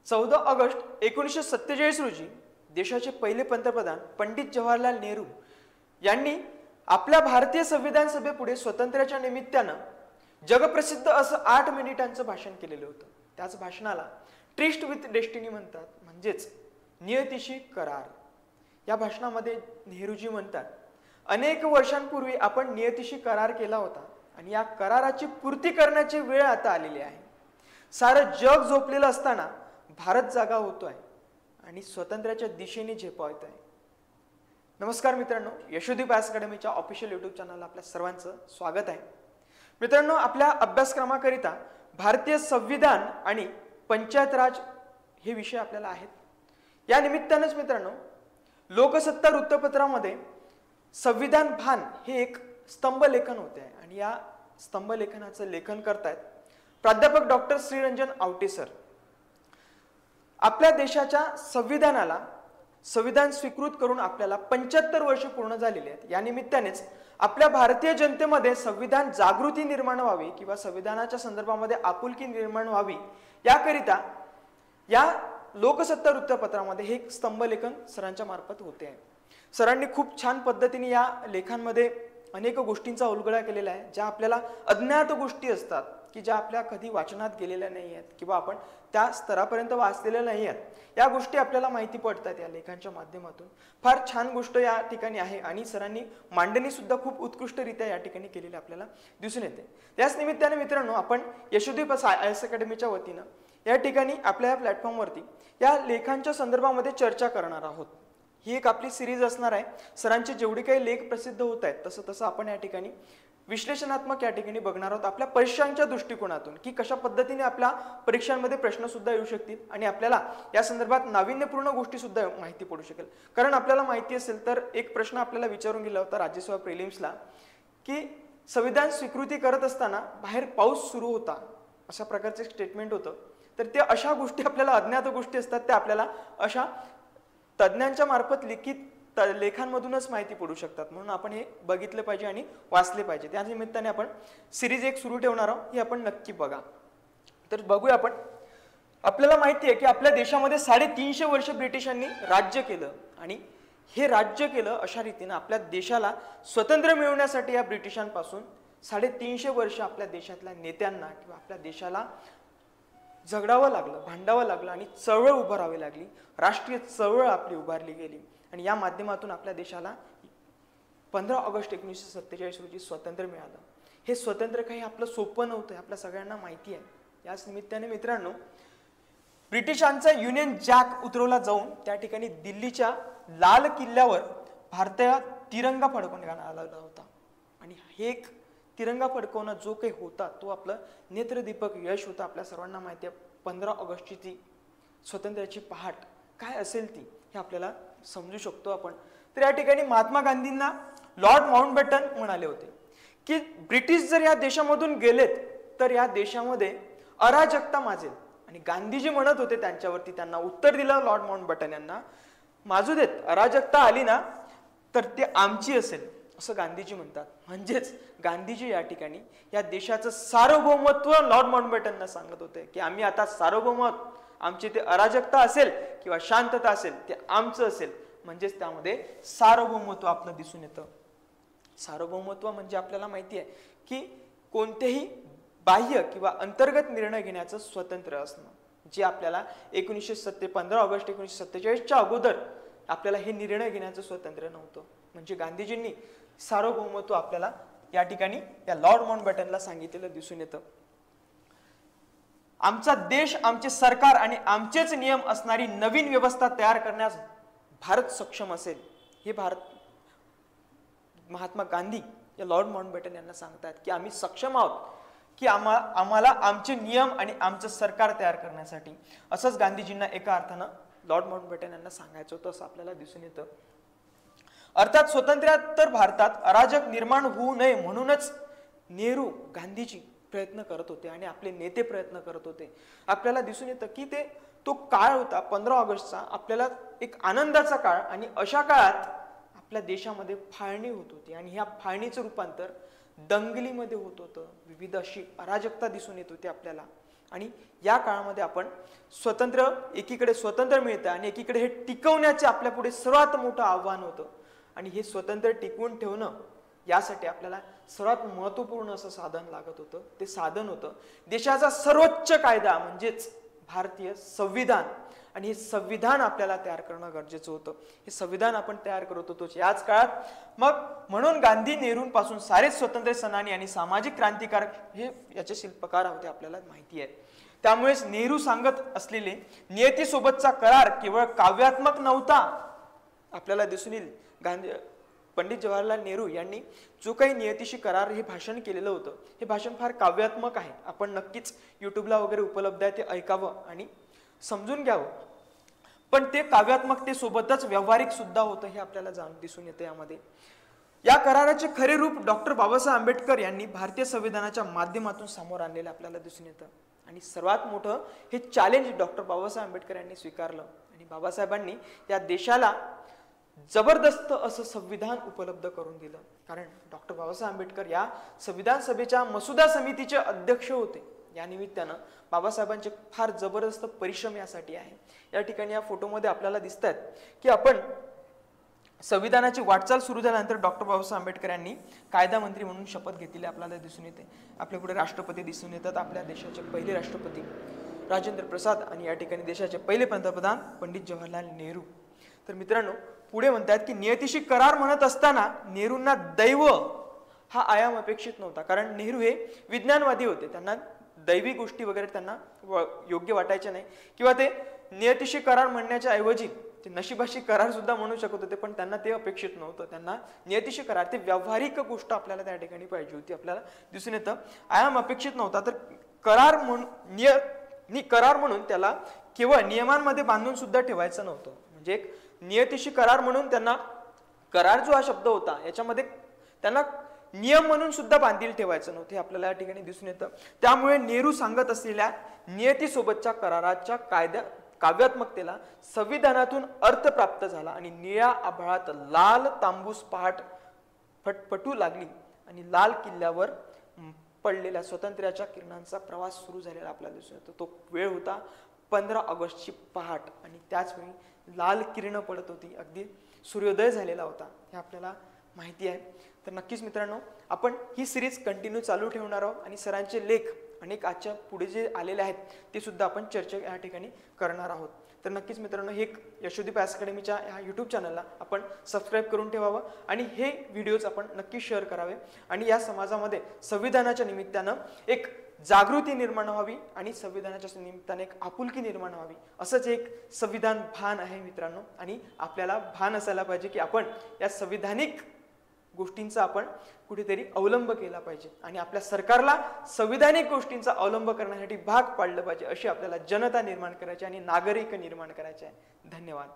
14 August 1947 रोजी देशाचे पहिले पंतप्रधान पंडित जवाहरलाल नेहरू यांनी आपल्या भारतीय संविधान सभेपुढे स्वातंत्र्याच्या निमित्तानं जगप्रसिद्ध असं 8 मिनिटांचं भाषण केलेलं होतं। त्याच भाषणाला ट्रिस्ट विथ डेस्टिनी म्हणतात, म्हणजेच नियतीशी करार। या भाषणामध्ये नेहरूजी म्हणतात, अनेक वर्षांपूर्वी आपण नियतीशी करार केला होता आणि या कराराची पूर्ती करण्याची वेळ आता आलेली आहे। सारं जग झोपलेलं असताना भारत जागा होतोय आणि स्वातंत्र्याच्या दिशेने झेपावतोय। नमस्कार मित्रांनो, यशोदीप अकॅडमीच्या ऑफिशियल यूट्यूब चॅनलला आपल्या सर्वांचं स्वागत आहे। मित्रांनो, आपल्या अभ्यासक्रमाकरिता भारतीय संविधान आणि पंचायत राज हे विषय आपल्याला आहेत। या निमित्तानेच मित्रांनो, लोकसत्ता वृत्तपत्रामध्ये संविधान भान हे एक स्तंभ लेखन होते आहे आणि या स्तंभ लेखनाचं लेखन करतायत प्राध्यापक डॉक्टर श्रीरंजन आवटे सर। आपल्या देशाच्या संविधानाला संविधान स्वीकृत करून आपल्याला 75 वर्ष पूर्ण झालेली आहेत। या निमित्तानेच आपल्या भारतीय जनतेमध्ये संविधान जागृती निर्माण व्हावी किंवा संविधानाच्या संदर्भामध्ये आपुलकी निर्माण व्हावी याकरिता या लोकसत्ता वृत्तपत्रामध्ये हे स्तंभ लेखन सरांच्या मार्फत होते आहे। सरांनी खूप छान पद्धतीने या लेखांमध्ये अनेक गोष्टींचा उलगडा केलेला आहे, ज्या आपल्याला अज्ञात गोष्टी असतात की ज्या आपल्या कधी वाचनात गेलेल्या नाही आहेत किंवा आपण त्या स्तरापर्यंत वाचलेल्या नाही आहेत। या गोष्टी आपल्याला माहिती पडतात या लेखांच्या माध्यमातून। फार छान गोष्ट या ठिकाणी आहे आणि सरांनी मांडणी सुद्धा खूप उत्कृष्टरित्या या ठिकाणी केलेली आपल्याला दिसून येते। याच निमित्ताने मित्रांनो, आपण यशोदीप आयएस अकॅडमीच्या वतीनं या ठिकाणी आपल्या या प्लॅटफॉर्मवरती या लेखांच्या संदर्भामध्ये चर्चा करणार आहोत। ही एक आपली सिरीज असणार आहे। सरांचे जेवढे काही लेख प्रसिद्ध होत आहेत तसं तसं आपण या ठिकाणी विश्लेषणात्मक या ठिकाणी बघणार आहोत आपल्या परीक्षांच्या दृष्टिकोनातून, की कशा पद्धतीने आपल्या परीक्षांमध्ये प्रश्न सुद्धा येऊ शकतील आणि आपल्याला या संदर्भात नाविन्यपूर्ण गोष्टी सुद्धा माहिती पडू शकेल। कारण आपल्याला माहिती असेल तर एक प्रश्न आपल्याला विचारून गेला होता राज्यसेवा प्रिलिम्सला, की संविधान स्वीकृती करत असताना बाहेर पाऊस सुरू होता, अशा प्रकारचे स्टेटमेंट होतं। तर ते अशा गोष्टी आपल्याला अज्ञात गोष्टी असतात, त्या आपल्याला अशा तज्ञांच्या मार्फत लिखित लेखांमधूनच माहिती पडू शकतात। म्हणून आपण हे बघितलं पाहिजे आणि वाचले पाहिजे। त्या निमित्ताने आपण सिरीज एक सुरू ठेवणार आहोत, ही आपण नक्की बघा। तर बघूया आपण। आपल्याला माहिती आहे की आपल्या देशामध्ये 350 वर्ष ब्रिटिशांनी राज्य केलं आणि हे राज्य केलं अशा रीतीने आपल्या देशाला स्वातंत्र्य मिळवण्यासाठी या ब्रिटिशांपासून 350 वर्ष आपल्या देशातल्या नेत्यांना किंवा आपल्या देशाला झगडावं लागलं, भांडावं लागलं आणि चळवळ उभारावी लागली। राष्ट्रीय चळवळ आपली उभारली गेली आणि या माध्यमातून आपल्या देशाला 15 ऑगस्ट 1947 रोजी स्वातंत्र्य मिळालं। हे स्वातंत्र्य काही आपलं सोपं नव्हतं, आपल्या सगळ्यांना माहिती आहे। याच निमित्ताने मित्रांनो, ब्रिटिशांचा युनियन जॅक उतरवला जाऊन त्या ठिकाणी दिल्लीच्या लाल किल्ल्यावर भारतीय तिरंगा फडकवण्यात आला होता आणि हे एक तिरंगा फडकवणं जो काही होता तो आपलं नेत्रदीपक यश होता। आपल्या सर्वांना माहिती आहे 15 ऑगस्टची ती स्वातंत्र्याची पहाट काय असेल ती हे आपल्याला समजू शकतो आपण। तर या ठिकाणी महात्मा गांधींना लॉर्ड माउंटबॅटन म्हणाले होते की ब्रिटिश जर या देशामधून गेलेत तर या देशामध्ये अराजकता माजेल आणि गांधीजी म्हणत होते त्यांच्यावरती, त्यांना उत्तर दिलं लॉर्ड माउंटबॅटन यांना, माजू देत, अराजकता आली ना तर ते आमची असेल असं गांधीजी म्हणतात। म्हणजेच गांधीजी या ठिकाणी या देशाचं सार्वभौमत्व लॉर्ड माउंटबॅटनना सांगत होते की आम्ही आता सार्वभौम आहोत, आमची ते अराजकता असेल किंवा शांतता असेल ते आमचं असेल। म्हणजेच त्यामध्ये सार्वभौमत्व आपलं दिसून येतं। सार्वभौमत्व म्हणजे आपल्याला माहिती आहे की कोणतेही बाह्य किंवा अंतर्गत निर्णय घेण्याचं स्वतंत्र असणं, जे आपल्याला 15 ऑगस्ट 1947च्या अगोदर आपल्याला हे निर्णय घेण्याचं स्वातंत्र्य नव्हतं। म्हणजे गांधीजींनी सार्वभौमत्व आपल्याला या ठिकाणी या लॉर्ड माउंटबॅटनला सांगितलेलं दिसून येतं। आमचा देश, आमचे सरकार आणि आमचेच नियम असणारी नवीन व्यवस्था तयार करण्यास भारत सक्षम असेल, हे महात्मा गांधी या लॉर्ड माउंटबॅटन यांना सांगतात की आम्ही सक्षम आहोत की आम्हाला आमचे नियम आणि आमचं सरकार तयार करण्यासाठी। असंच गांधीजींना एका अर्थानं लॉर्ड माउंटबॅटन यांना सांगायचं होतं असं आपल्याला दिसून येतं। अर्थात स्वातंत्र्योत्तर भारतात अराजक निर्माण होऊ नये म्हणूनच नेहरू, गांधीजी प्रयत्न करत होते आणि आपले नेते प्रयत्न करत होते। आपल्याला दिसून येतं की तो काळ होता 15 ऑगस्टचा आपल्याला एक आनंदाचा काळ आणि अशा काळात आपल्या देशामध्ये फाळणी होत होती आणि ह्या फाळणीचं रूपांतर दंगलीमध्ये होत होतं। विविध अशी अराजकता दिसून येत होती आपल्याला। आणि या काळामध्ये आपण एकीकडे स्वतंत्र मिळतं आणि एकीकडे हे टिकवण्याचे आपल्या पुढे सर्वात मोठं आव्हान होतं. आणि हे स्वतंत्र टिकवून ठेवणं यासाठी आपल्याला सर्वात महत्त्वपूर्ण असं साधन लागत होतं. ते साधन होतं देशाचा सर्वोच्च कायदा म्हणजेच भारतीय संविधान. आणि हे संविधान आपल्याला तयार करणं गरजेचं होतं. हे संविधान आपण तयार करत होतो याच काळात. म्हणून गांधी नेहरूंपासून सारेच स्वातंत्र्य सेनानी आणि सामाजिक क्रांतिकारक हे याचे शिल्पकार होते आपल्याला माहिती आहे. त्यामुळेच नेहरू सांगत असलेले नियतीसोबतचा करार केवळ काव्यात्मक नव्हता. आपल्याला दिसून येईल पंडित जवाहरलाल नेहरू यांनी जो काही नियतीशी करार हे भाषण केलेलं होतं, हे भाषण फार काव्यात्मक आहे. आपण नक्कीच युट्यूबला वगैरे उपलब्ध आहे, ते ऐकावं आणि समजून घ्यावं. पण ते काव्यात्मकतेसोबतच व्यावहारिक सुद्धा होतं हे आपल्याला दिसून येतं यामध्ये. या कराराचे खरे रूप डॉक्टर बाबासाहेब आंबेडकर यांनी भारतीय संविधानाच्या माध्यमातून समोर आणलेलं आपल्याला दिसून येतं. आणि सर्वात मोठं हे चॅलेंज डॉक्टर बाबासाहेब आंबेडकर यांनी स्वीकारलं. आणि बाबासाहेबांनी या देशाला जबरदस्त असं संविधान उपलब्ध करून दिलं. कारण डॉक्टर बाबासाहेब आंबेडकर या संविधान सभेच्या मसुदा समितीचे अध्यक्ष होते. या निमित्तानं बाबासाहेबांचे फार जबरदस्त परिश्रम यासाठी आहे. या ठिकाणी या फोटोमध्ये आपल्याला दिसतात की आपण संविधानाची वाटचाल सुरू झाल्यानंतर डॉक्टर बाबासाहेब आंबेडकर यांनी कायदा मंत्री म्हणून शपथ घेतलेली आपल्याला दिसून येते. आपल्या पुढे राष्ट्रपती दिसून येतात. आपल्या देशाचे पहिले राष्ट्रपती राजेंद्र प्रसाद आणि या ठिकाणी देशाचे पहिले पंतप्रधान पंडित जवाहरलाल नेहरू. तर मित्रांनो, पुढे म्हणतात की नियतीशी करार म्हणत असताना नेहरूंना दैव हा आयाम अपेक्षित नव्हता. कारण नेहरू हे विज्ञानवादी होते. त्यांना दैवी गोष्टी वगैरे त्यांना योग्य वाटायच्या नाही, किंवा ते नियतीशी करार म्हणण्याच्या ऐवजी ते नशिबाशी करार सुद्धा म्हणू शकत होते. पण त्यांना ते अपेक्षित नव्हतं. त्यांना नियतीशी करार, ते व्यावहारिक गोष्ट आपल्याला त्या ठिकाणी पाहिजे होती. आपल्याला दिसून येतं आयाम अपेक्षित नव्हता. तर करार म्हणून त्याला केवळ नियमांमध्ये बांधून सुद्धा ठेवायचं नव्हतं. म्हणजे एक नियतीशी करार म्हणून त्यांना करार जो हा शब्द होता याच्यामध्ये त्यांना नियम म्हणून सुद्धा बांधील ठेवायचं नव्हतं हे आपल्याला या ठिकाणी दिसून येतं. त्यामुळे नेहरू सांगत असलेल्या नियतीसोबतच्या कराराच्या काव्यात्मकतेला संविधानातून अर्थ प्राप्त झाला आणि निळ्या आभाळात लाल तांबूस पहाट फटफटू लागली आणि लाल किल्ल्यावर पडलेल्या स्वातंत्र्याच्या किरणांचा प्रवास सुरू झालेला आपल्याला दिसून येतो. तो वेळ होता 15 ऑगस्टची पहाट आणि त्याचवेळी लाल किरण पडत होती. अगदी सूर्योदय झालेला होता हे आपल्याला माहिती आहे. तर नक्कीच मित्रांनो, आपण ही सिरीज कंटिन्यू चालू ठेवणार आहोत आणि सरांचे लेख अनेक आजच्या पुढे जे आलेले आहेत ते सुद्धा आपण चर्चा या ठिकाणी करणार आहोत. तर नक्कीच मित्रांनो, हे यशोदीप अकॅडमीच्या ह्या यूट्यूब चॅनलला आपण सबस्क्राईब करून ठेवावं आणि हे व्हिडिओज आपण नक्की शेअर करावे. आणि या समाजामध्ये संविधानाच्या निमित्तानं एक जागृती निर्माण व्हावी आणि संविधानाच्या निमित्ताने एक आपुलकी निर्माण व्हावी, असंच एक संविधान भान आहे मित्रांनो. आणि आपल्याला भान असायला पाहिजे की आपण या संविधानिक गोष्टींचा आपण कुठेतरी अवलंब केला पाहिजे आणि आपल्या सरकारला संविधानिक गोष्टींचा अवलंब करण्यासाठी भाग पाडलं पाहिजे, अशी आपल्याला जनता निर्माण करायची आणि नागरिक निर्माण करायचे आहे. धन्यवाद.